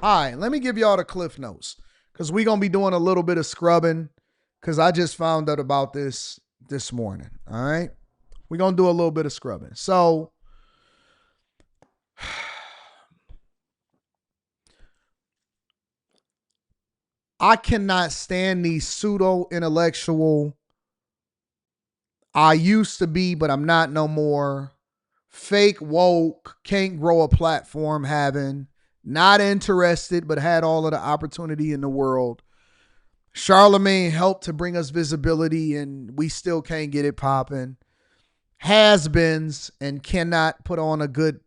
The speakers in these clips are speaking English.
All right, let me give y'all the cliff notes because we're going to be doing a little bit of scrubbing because I just found out about this morning. All right. We're going to do a little bit of scrubbing. So, I cannot stand these pseudo intellectual, I used to be, but I'm not no more, fake woke, can't grow a platform having, not interested, but had all of the opportunity in the world. Charlemagne helped to bring us visibility and we still can't get it popping. Has-beens and cannot put on a good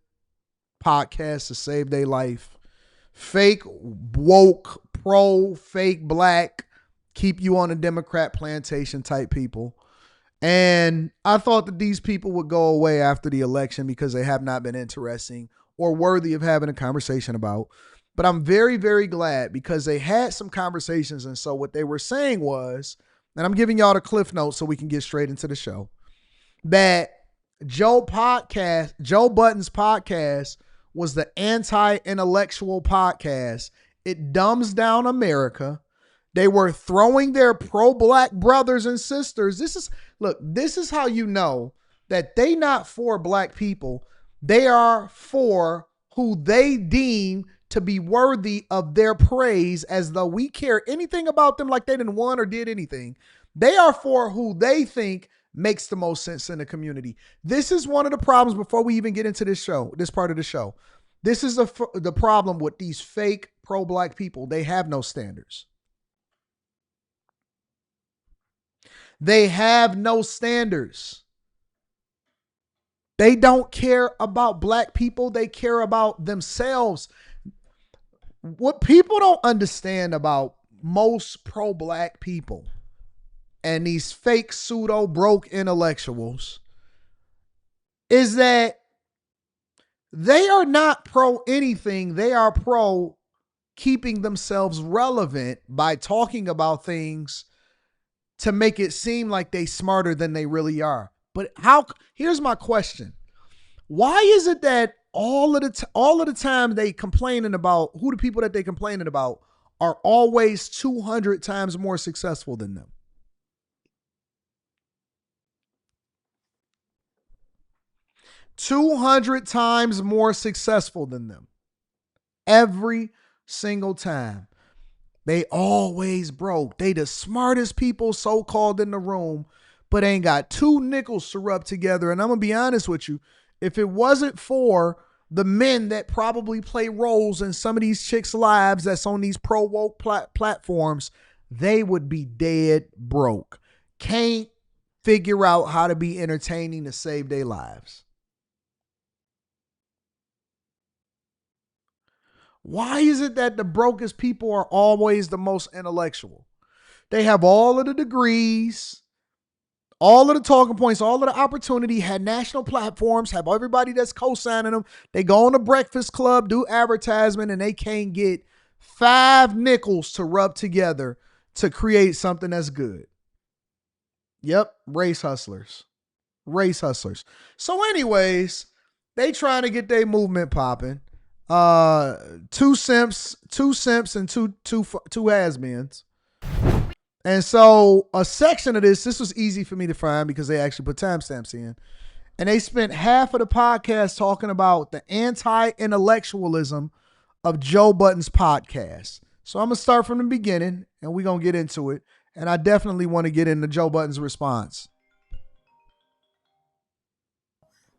podcast to save their life. Fake woke, pro, fake black, keep you on a Democrat plantation type people. And I thought that these people would go away after the election because they have not been interesting or worthy of having a conversation about. But I'm very, very glad because they had some conversations. And so what they were saying was, and I'm giving y'all the cliff notes so we can get straight into the show, that Joe Budden's podcast was the anti-intellectual podcast. It dumbs down America. They were throwing their pro-black brothers and sisters. This is how you know that they not for black people. They are for who they deem to be worthy of their praise, as though we care anything about them like they didn't won or did anything. They are for who they think makes the most sense in the community. This is one of the problems before we even get into this part of the show. This is the problem with these fake pro-black people. They have no standards. They have no standards. They don't care about black people. They care about themselves. What people don't understand about most pro-black people and these fake pseudo broke intellectuals is that they are not pro anything. They are pro keeping themselves relevant by talking about things to make it seem like they smarter than they really are. But here's my question. Why is it that all of the time they complaining about who the people that they complaining about are always 200 times more successful than them? $200 times more successful than them. Every single time. They always broke. They the smartest people so-called in the room, but ain't got two nickels to rub together. And I'm going to be honest with you. If it wasn't for the men that probably play roles in some of these chicks' lives that's on these pro-woke platforms, they would be dead broke. Can't figure out how to be entertaining to save their lives. Why is it that the brokest people are always the most intellectual? They have all of the degrees, all of the talking points, all of the opportunity, had national platforms, have everybody that's co-signing them. They go on the Breakfast Club, do advertisement, and they can't get 5 nickels to rub together to create something that's good. Yep, race hustlers. Race hustlers. So anyways, they trying to get their movement popping. Two simps and two has-beens. And so a section of this was easy for me to find because they actually put timestamps in. And they spent half of the podcast talking about the anti-intellectualism of Joe Budden's podcast. So I'm going to start from the beginning and we're going to get into it. And I definitely want to get into Joe Budden's response.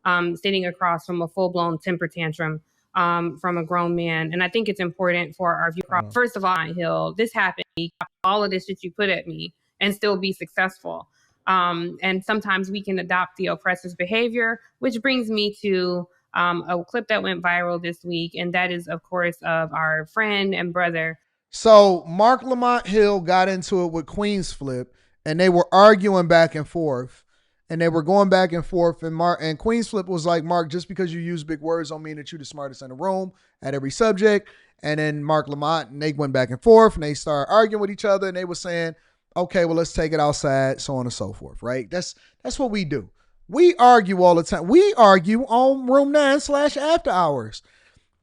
Sitting across from a full-blown temper tantrum from a grown man. And I think it's important for our view. First of all, Lamont-Hill, this happened. All of this that you put at me and still be successful. And sometimes we can adopt the oppressor's behavior, which brings me to a clip that went viral this week. And that is, of course, of our friend and brother. So Mark Lamont-Hill got into it with Queen's Flip and they were arguing back and forth. And they were going back and forth, and Queen's Flip was like, Mark, just because you use big words don't mean that you're the smartest in the room at every subject. And then Mark Lamont and they went back and forth and they started arguing with each other and they were saying, okay, well, let's take it outside, so on and so forth, right? That's what we do. We argue all the time. We argue on Room 9/After Hours.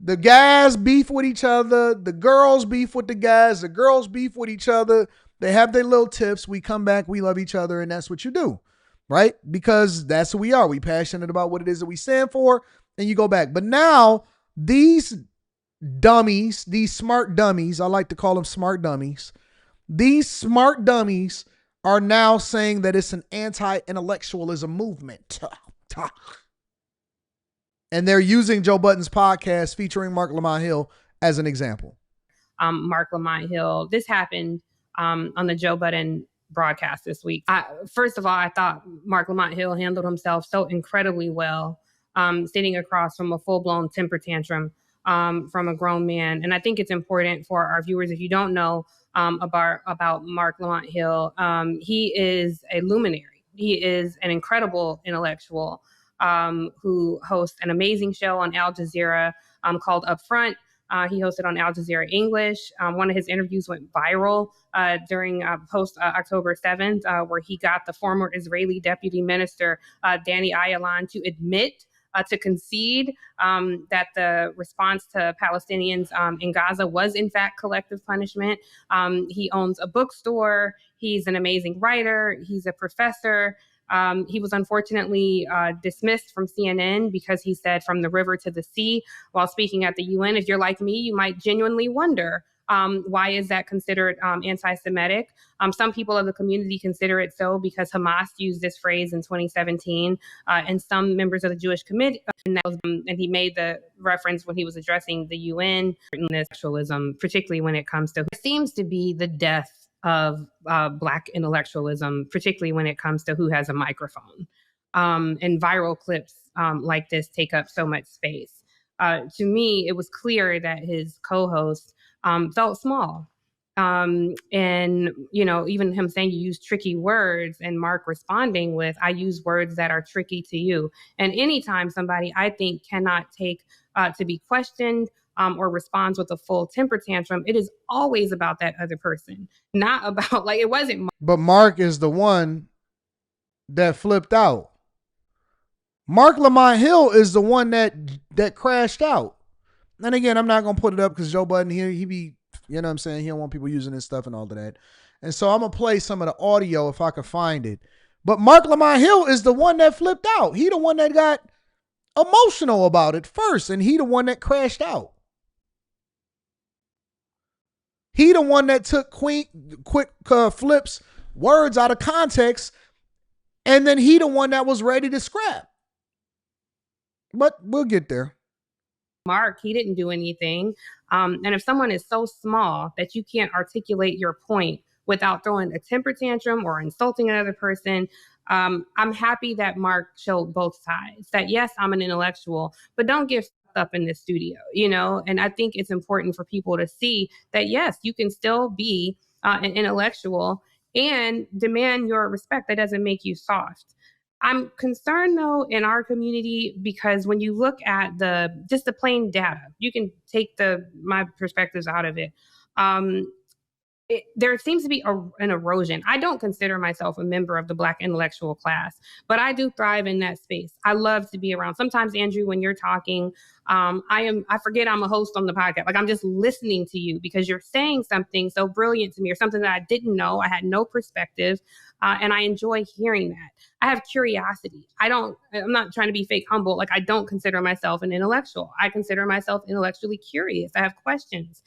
The guys beef with each other. The girls beef with the guys. The girls beef with each other. They have their little tips. We come back. We love each other. And that's what you do, right? Because that's who we are. We passionate about what it is that we stand for. And you go back. But now these dummies, these smart dummies, I like to call them smart dummies. These smart dummies are now saying that it's an anti-intellectualism movement. And they're using Joe Budden's podcast featuring Mark Lamont-Hill as an example. Mark Lamont-Hill. This happened on the Joe Budden broadcast this week. First of all, I thought Mark Lamont-Hill handled himself so incredibly well, sitting across from a full-blown temper tantrum from a grown man. And I think it's important for our viewers, if you don't know about Mark Lamont-Hill, he is a luminary. He is an incredible intellectual who hosts an amazing show on Al Jazeera called Upfront. He hosted on Al Jazeera English. One of his interviews went viral during post October 7th, where he got the former Israeli deputy minister, Danny Ayalon, to admit, to concede that the response to Palestinians in Gaza was in fact collective punishment. He owns a bookstore. He's an amazing writer. He's a professor. He was unfortunately dismissed from CNN because he said from the river to the sea while speaking at the UN. If you're like me, you might genuinely wonder, why is that considered anti-Semitic? Some people of the community consider it so because Hamas used this phrase in 2017, and some members of the Jewish committee, and he made the reference when he was addressing the UN, intellectualism, particularly when it comes to, it seems to be the death of Black intellectualism, particularly when it comes to who has a microphone. And viral clips like this take up so much space. To me, it was clear that his co-host felt small. And, you know, even him saying you use tricky words and Mark responding with, I use words that are tricky to you. And anytime somebody, I think, cannot take to be questioned or responds with a full temper tantrum, it is always about that other person, not about, like, it wasn't Mark. But Mark is the one that flipped out. Mark Lamont-Hill is the one that crashed out. And again, I'm not going to put it up because Joe Budden here, he be, you know what I'm saying? He don't want people using his stuff and all of that. And so I'm going to play some of the audio if I can find it. But Mark Lamont-Hill is the one that flipped out. He the one that got emotional about it first. And he the one that crashed out. He the one that took quick flips words out of context. And then he the one that was ready to scrap. But we'll get there. Mark, he didn't do anything. And if someone is so small that you can't articulate your point without throwing a temper tantrum or insulting another person, I'm happy that Mark showed both sides. That yes, I'm an intellectual, but don't get up in the studio, you know? And I think it's important for people to see that yes, you can still be an intellectual and demand your respect. That doesn't make you soft. I'm concerned though in our community because when you look at just the plain data, you can take my perspectives out of it. There seems to be an erosion. I don't consider myself a member of the Black intellectual class, but I do thrive in that space. I love to be around. Sometimes, Andrew, when you're talking, I forget I'm a host on the podcast. Like I'm just listening to you because you're saying something so brilliant to me or something that I didn't know. I had no perspective, and I enjoy hearing that. I have curiosity. I'm not trying to be fake humble. Like I don't consider myself an intellectual. I consider myself intellectually curious. I have questions.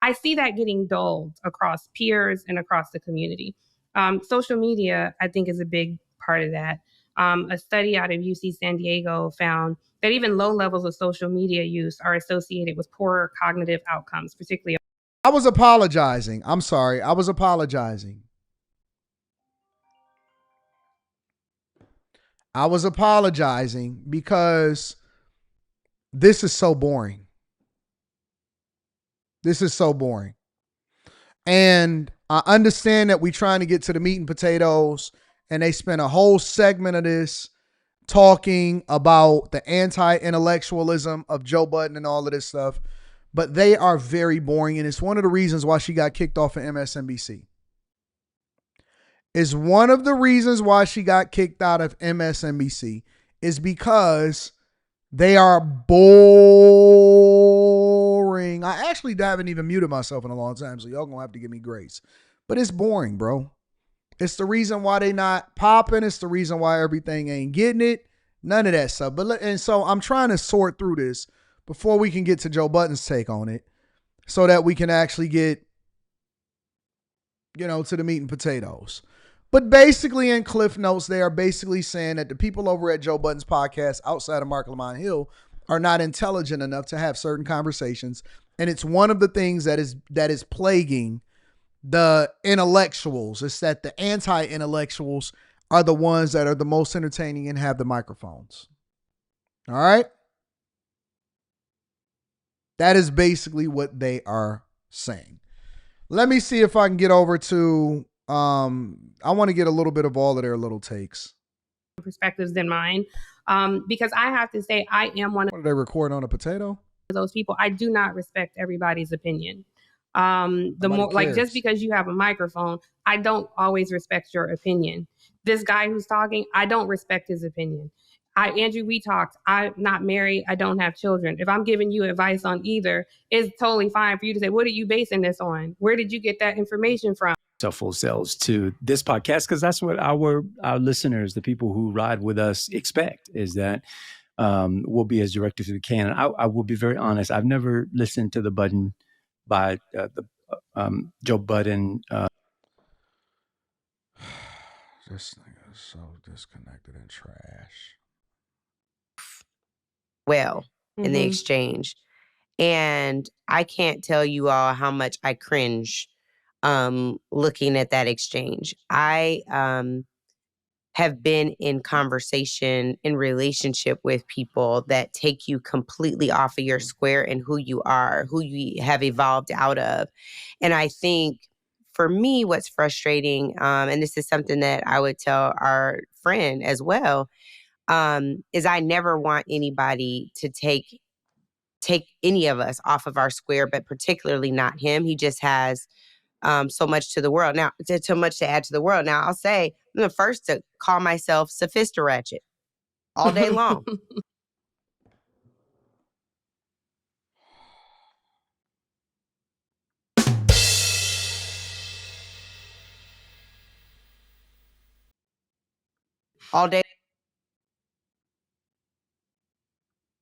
I see that getting dulled across peers and across the community. Social media, I think, is a big part of that. A study out of UC San Diego found that even low levels of social media use are associated with poorer cognitive outcomes, particularly. I was apologizing. I'm sorry. I was apologizing. I was apologizing because this is so boring. This is so boring. And I understand that we're trying to get to the meat and potatoes, and they spent a whole segment of this talking about the anti-intellectualism of Joe Budden and all of this stuff, but they are very boring. And it's one of the reasons why she got kicked off of MSNBC. Is one of the reasons why she got kicked out of MSNBC is because they are boring. boring. I actually haven't even muted myself in a long time, so y'all gonna have to give me grace. But it's boring, bro. It's the reason why they not popping. It's the reason why everything ain't getting it. None of that stuff. And so I'm trying to sort through this before we can get to Joe Budden's take on it, so that we can actually get, to the meat and potatoes. But basically, in Cliff Notes, they are basically saying that the people over at Joe Budden's podcast outside of Lamont-Hill are not intelligent enough to have certain conversations. And it's one of the things that is plaguing the intellectuals. It's that the anti-intellectuals are the ones that are the most entertaining and have the microphones. All right? That is basically what they are saying. Let me see if I can get over to, I want to get a little bit of all of their little takes. Perspectives than mine. Because I have to say, I am one of... What, are they recording on a potato? Those people. I do not respect everybody's opinion. Just because you have a microphone, I don't always respect your opinion. This guy who's talking, I don't respect his opinion. Andrew, we talked. I'm not married. I don't have children. If I'm giving you advice on either, it's totally fine for you to say, what are you basing this on? Where did you get that information from? Full selves to this podcast, because that's what our listeners, the people who ride with us, expect, is that we'll be as direct as we can. And I will be very honest. I've never listened to the Budden by Joe Budden. This thing is so disconnected and trash. In the exchange. And I can't tell you all how much I cringe looking at that exchange. I have been in conversation, in relationship with people that take you completely off of your square and who you are, who you have evolved out of. And I think for me, what's frustrating, and this is something that I would tell our friend as well, is I never want anybody to take any of us off of our square, but particularly not him. He just has so much to the world. Now, too much to add to the world. Now, I'll say I'm the first to call myself sophistiratchet all day long. All day.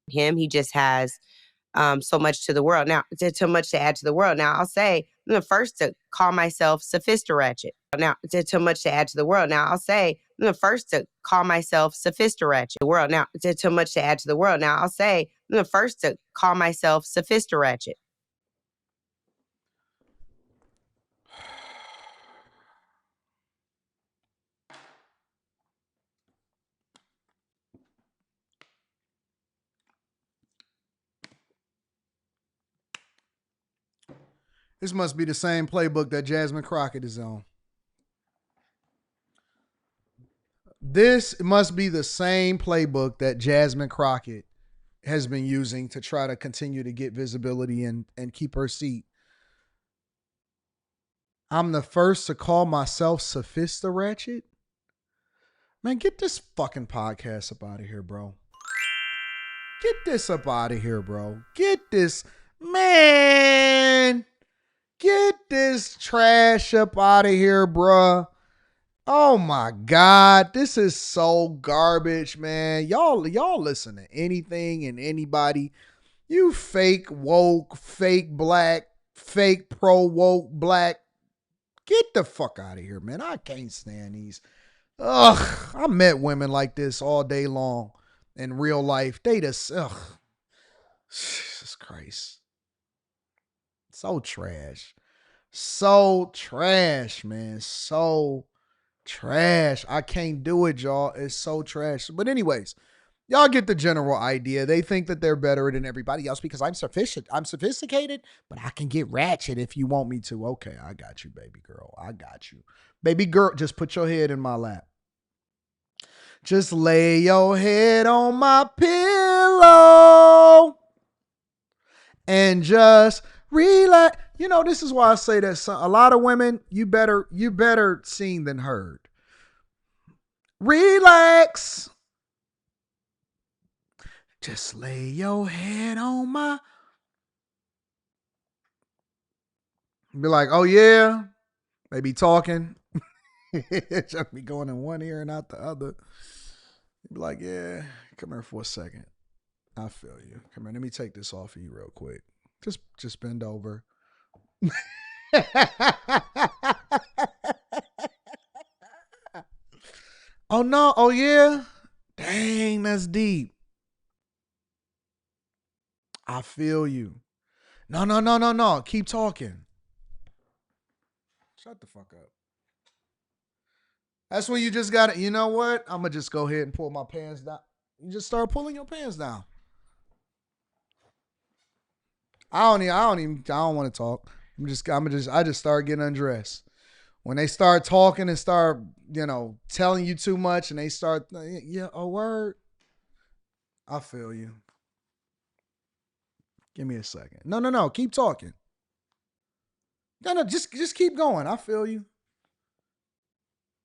Him, he just has so much to the world. Now, too much to add to the world. Now, I'll say I'm the first to call myself sophistiratchet. Now, too much to add to the world. Now, I'll say I'm the first to call myself sophistiratchet. The world. Now, too much to add to the world. Now, I'll say I'm the first to call myself sophistiratchet. This must be the same playbook that Jasmine Crockett is on. This must be the same playbook that Jasmine Crockett has been using to try to continue to get visibility and keep her seat. I'm the first to call myself sophistiratchet. Man, get this fucking podcast up out of here, bro. Get this up out of here, bro. Get this, man. Get this trash up out of here, bruh. Oh my God. This is so garbage, man. Y'all listen to anything and anybody. You fake woke, fake black, fake pro woke black. Get the fuck out of here, man. I can't stand these. Ugh. I met women like this all day long in real life. They just, Jesus Christ. So trash. So trash, man. So trash. I can't do it, y'all. It's so trash. But anyways, y'all get the general idea. They think that they're better than everybody else because I'm sophisticated, but I can get ratchet if you want me to. Okay, I got you, baby girl. I got you. Baby girl, just put your head in my lap. Just lay your head on my pillow and just relax. You know, this is why I say that a lot of women, you better seen than heard. Relax. Just lay your head on my. Be like, oh yeah. They be talking. Just be going in one ear and out the other. Be like, yeah, come here for a second. I feel you. Come here. Let me take this off of you real quick. Just bend over. Oh no. Oh yeah. Dang, that's deep. I feel you. No. Keep talking. Shut the fuck up. That's when you just got to, you know what? I'm going to just go ahead and pull my pants down. You just start pulling your pants down. I don't want to talk. I just start getting undressed. When they start talking and start, telling you too much and they start, yeah, a word. I feel you. Give me a second. No. Keep talking. No. Just keep going. I feel you.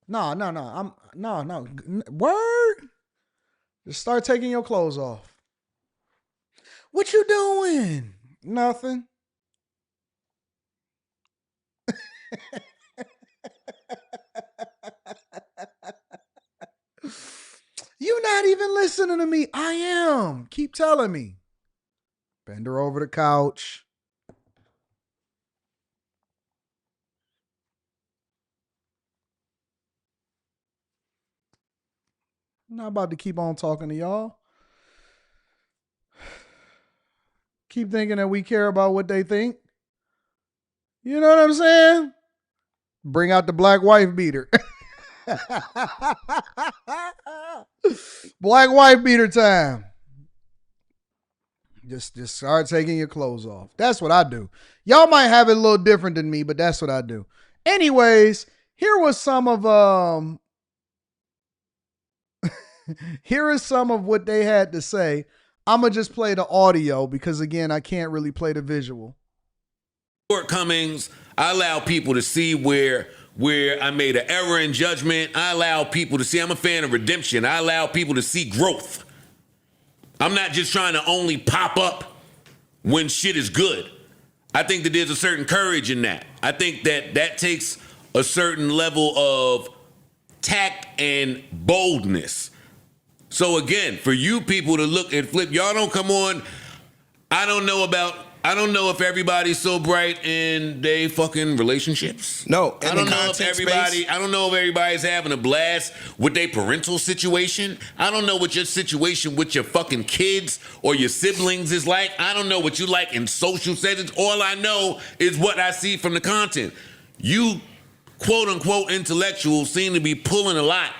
No. No. Word. Just start taking your clothes off. What you doing? Nothing. You're not even listening to me. I am. Keep telling me. Bend her over the couch. I'm not about to keep on talking to y'all. Keep thinking that we care about what they think. You know what I'm saying? Bring out the black wife beater. Black wife beater time. Just start taking your clothes off. That's what I do. Y'all might have it a little different than me, but that's what I do. Anyways, here was some of here is some of what they had to say. I'm going to just play the audio because, again, I can't really play the visual. Shortcomings. I allow people to see where I made an error in judgment. I allow people to see. I'm a fan of redemption. I allow people to see growth. I'm not just trying to only pop up when shit is good. I think that there's a certain courage in that. I think that takes a certain level of tact and boldness. So again, for you people to look and flip, y'all don't come on. I don't know if everybody's so bright in they fucking relationships. No, I don't know if everybody's having a blast with their parental situation. I don't know what your situation with your fucking kids or your siblings is like. I don't know what you like in social settings. All I know is what I see from the content. You quote unquote intellectuals seem to be pulling a lot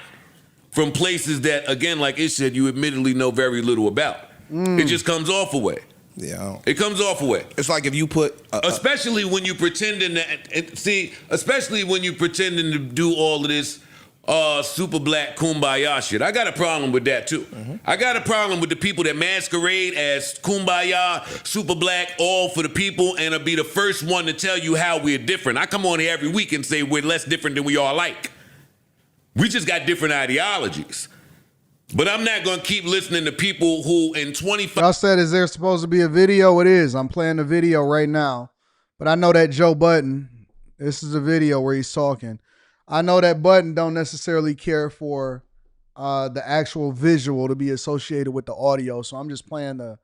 from places that, again, like it said, you admittedly know very little about. It just comes off away. Yeah, it comes off away. It's like if you put, especially when you pretending to do all of this super black kumbaya shit. I got a problem with that too. Mm-hmm. I got a problem with the people that masquerade as kumbaya, super black, all for the people, and will be the first one to tell you how we're different. I come on here every week and say we're less different than we all like. We just got different ideologies. But I'm not going to keep listening to people who in 25... Y'all said, is there supposed to be a video? It is. I'm playing the video right now. But I know that Joe Budden, this is a video where he's talking. I know that Budden don't necessarily care for the actual visual to be associated with the audio. So I'm just playing the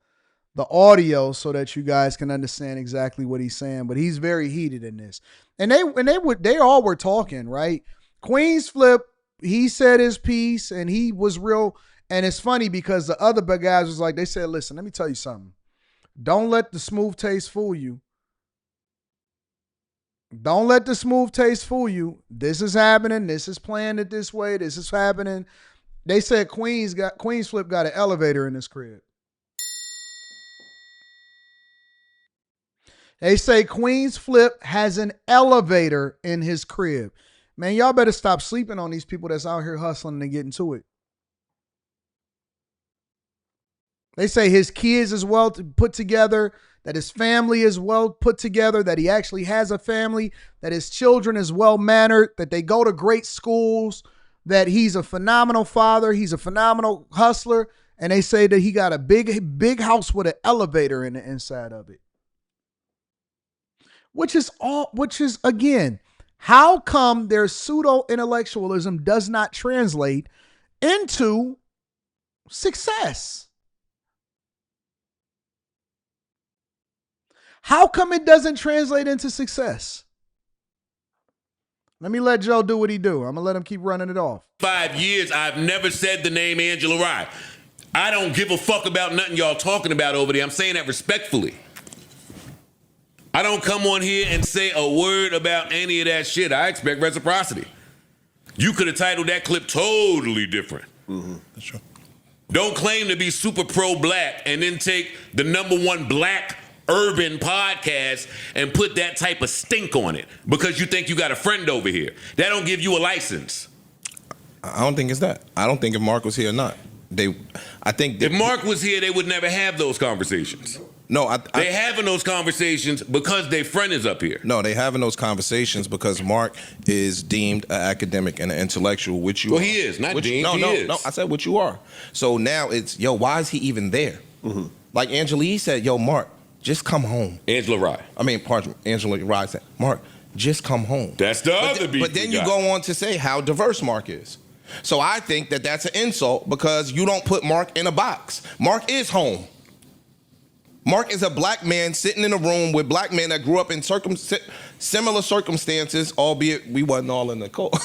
audio so that you guys can understand exactly what he's saying. But he's very heated in this. And they all were talking, right? Queen's Flip, he said his piece and he was real. And it's funny because the other big guys was like, they said, listen, let me tell you something. Don't let the smooth taste fool you. Don't let the smooth taste fool you. This is happening. This is playing it this way. This is happening. They said Queen's Flip got an elevator in his crib. They say Queen's Flip has an elevator in his crib. Man, y'all better stop sleeping on these people that's out here hustling and getting to it. They say his kids is well put together, that his family is well put together, that he actually has a family, that his children is well mannered, that they go to great schools, that he's a phenomenal father, he's a phenomenal hustler, and they say that he got a big house with an elevator in the inside of it. which is again, how come their pseudo-intellectualism does not translate into success? How come it doesn't translate into success? Let me let Joe do what he do. I'm going to let him keep running it off. 5 years, I've never said the name Angela Rye. I don't give a fuck about nothing y'all talking about over there. I'm saying that respectfully. I don't come on here and say a word about any of that shit. I expect reciprocity. You could have titled that clip totally different. Mm-hmm. That's true. Don't claim to be super pro-black and then take the #1 black urban podcast and put that type of stink on it because you think you got a friend over here. That don't give you a license. I don't think it's that. I don't think if Mark was here or not. I think if Mark was here, they would never have those conversations. No, they having those conversations because their friend is up here. No, they having those conversations because Mark is deemed an academic and an intellectual, which you are. Well, he is, not deemed, he is. No, I said what you are. So now it's, why is he even there? Mm-hmm. Like Angela Yee said, Mark, just come home. Angela Rye. Angela Rye said, Mark, just come home. That's the other beef. But then you go on to say how diverse Mark is. So I think that that's an insult because you don't put Mark in a box. Mark is home. Mark is a black man sitting in a room with black men that grew up in similar circumstances, albeit we wasn't all in the cold.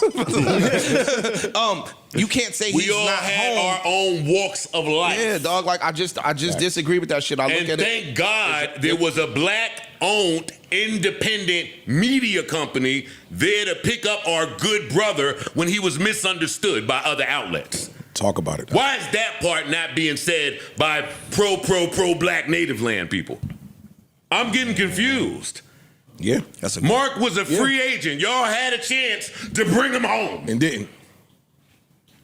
You can't say he's not home. We all had our own walks of life. Yeah, dog. Like I just disagree with that shit. I look at it. And thank God there was a black-owned, independent media company there to pick up our good brother when he was misunderstood by other outlets. Talk about it. Why is that part not being said by pro-black native land people? I'm getting confused. Yeah, Mark was a free agent. Y'all had a chance to bring him home. And didn't.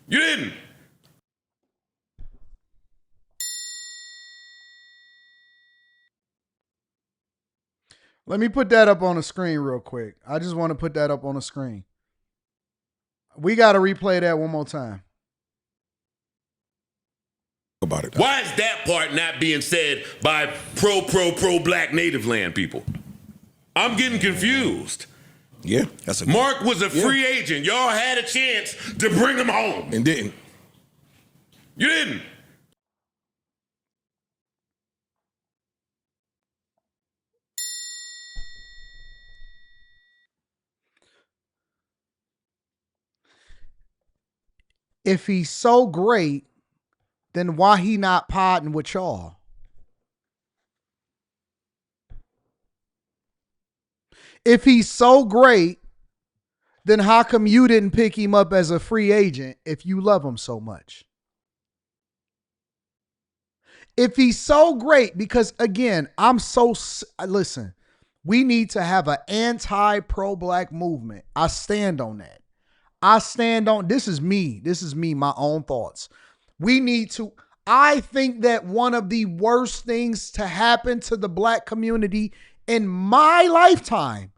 You didn't. Let me put that up on the screen real quick. I just want to put that up on the screen. We got to replay that one more time. About it. Why is that part not being said by pro-black native land people? I'm getting confused. Yeah, Mark was a free agent. Y'all had a chance to bring him home. And didn't. You didn't. If he's so great, then why he not podding with y'all? If he's so great, then how come you didn't pick him up as a free agent if you love him so much? If he's so great, because again, listen, we need to have an anti-pro-black movement. I stand on that. This is me, my own thoughts. I think that one of the worst things to happen to the black community in my lifetime,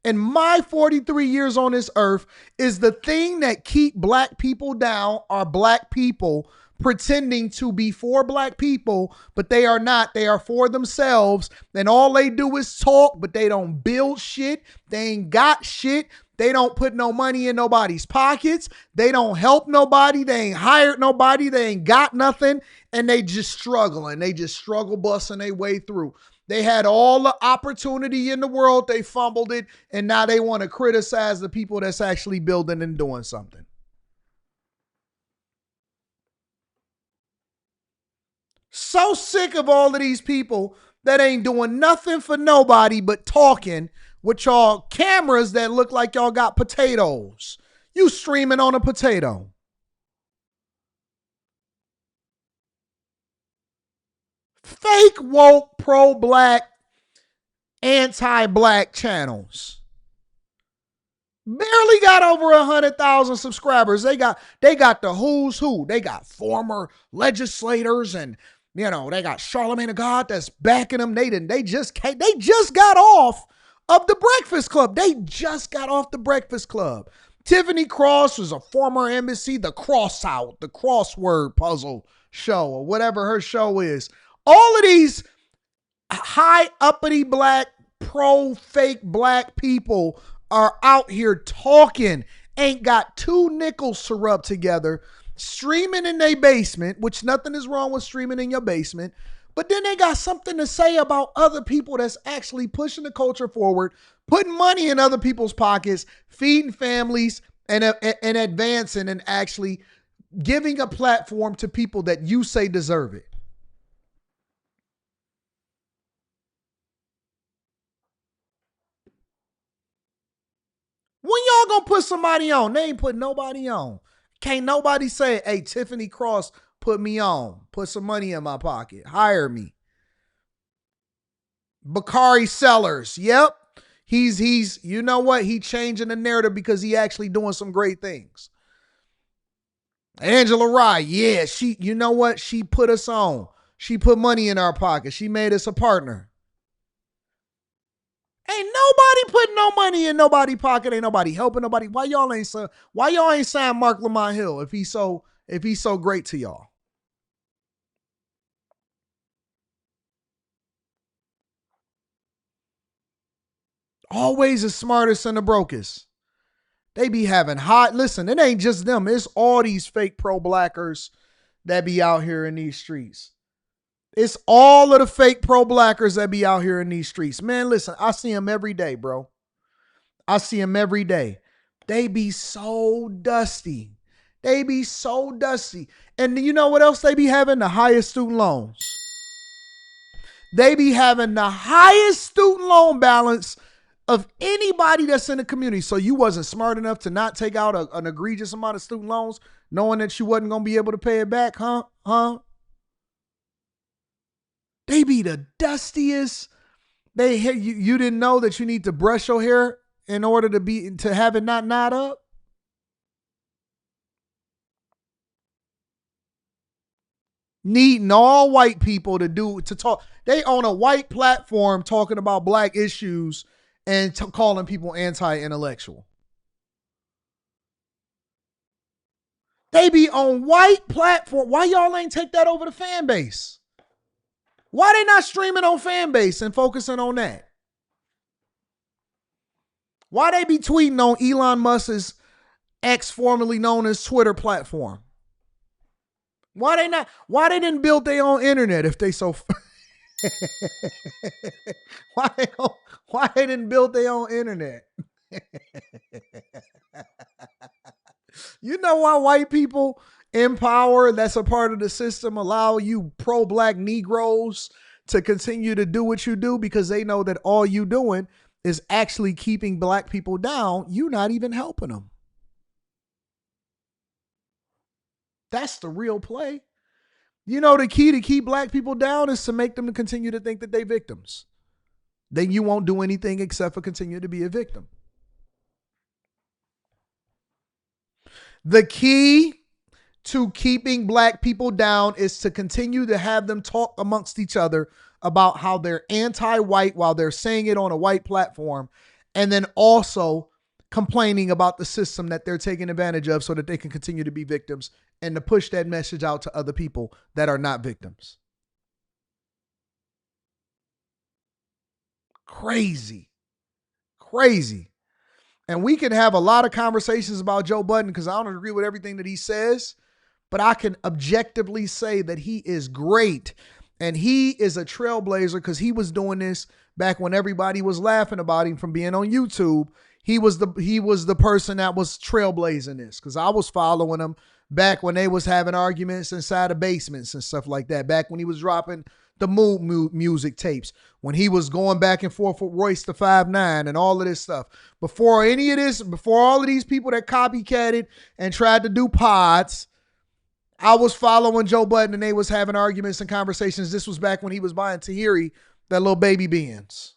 in my 43 years on this earth, is the thing that keep black people down are black people pretending to be for black people, but they are not. They are for themselves, and all they do is talk, but they don't build shit. They ain't got shit. They don't put no money in nobody's pockets. They don't help nobody. They ain't hired nobody. They ain't got nothing, and they just struggling. They just struggle busting their way through. They had all the opportunity in the world. They fumbled it, and now they want to criticize the people that's actually building and doing something. So sick of all of these people that ain't doing nothing for nobody but talking with y'all cameras that look like y'all got potatoes. You streaming on a potato. Fake woke, pro-black, anti-black channels. Barely got over 100,000 subscribers. They got the who's who. They got former legislators and they got Charlamagne the God that's backing them. They just got off of the Breakfast Club. They just got off the Breakfast Club. Tiffany Cross was a former embassy, the crossword puzzle show or whatever her show is. All of these high uppity black pro-fake black people are out here talking, ain't got 2 nickels to rub together, streaming in their basement, which nothing is wrong with streaming in your basement, but then they got something to say about other people that's actually pushing the culture forward, putting money in other people's pockets, feeding families, and advancing and actually giving a platform to people that you say deserve it. When y'all gonna put somebody on? They ain't put nobody on. Can't nobody say, hey, Tiffany Cross put me on. Put some money in my pocket. Hire me. Bakari Sellers. Yep. He's you know what? He changing the narrative because he actually doing some great things. Angela Rye. Yeah, she, you know what? She put us on. She put money in our pocket. She made us a partner. Ain't nobody putting no money in nobody's pocket. Ain't nobody helping nobody. Why y'all ain't sign Mark Lamont-Hill if he's so great to y'all? Always the smartest and the brokest. They be having listen, it ain't just them. It's all these fake pro-blackers that be out here in these streets. It's all of the fake pro-blackers that be out here in these streets. Man, listen, I see them every day, bro. I see them every day. They be so dusty. They be so dusty. And you know what else they be having? The highest student loans. They be having the highest student loan balance of anybody that's in the community. So you wasn't smart enough to not take out an egregious amount of student loans, knowing that you wasn't going to be able to pay it back, huh? They be the dustiest. You didn't know that you need to brush your hair in order to have it not knot up. Needing all white people to talk. They own a white platform talking about black issues and calling people anti-intellectual. They be on white platform. Why y'all ain't take that over the fan base? Why they not streaming on fan base and focusing on that? Why they be tweeting on Elon Musk's formerly known as Twitter platform? Why they didn't build their own internet if they so why they didn't build their own internet? You know why white people in power that's a part of the system allow you pro-black Negroes to continue to do what you do? Because they know that all you doing is actually keeping black people down. You're not even helping them. That's the real play. You know, the key to keep black people down is to make them continue to think that they're victims. Then you won't do anything except for continue to be a victim. The key to keeping black people down is to continue to have them talk amongst each other about how they're anti-white while they're saying it on a white platform, and then also complaining about the system that they're taking advantage of so that they can continue to be victims, and to push that message out to other people that are not victims. Crazy. And we can have a lot of conversations about Joe Budden because I don't agree with everything that he says, but I can objectively say that he is great. And he is a trailblazer because he was doing this back when everybody was laughing about him from being on YouTube. He was the person that was trailblazing this, because I was following him back when they was having arguments inside of basements and stuff like that. Back when he was dropping the mood music tapes, when he was going back and forth with Royce the 5'9" and all of this stuff. Before any of this, before all of these people that copycatted and tried to do pods, I was following Joe Budden and they was having arguments and conversations. This was back when he was buying Tahiri, that little baby Benz.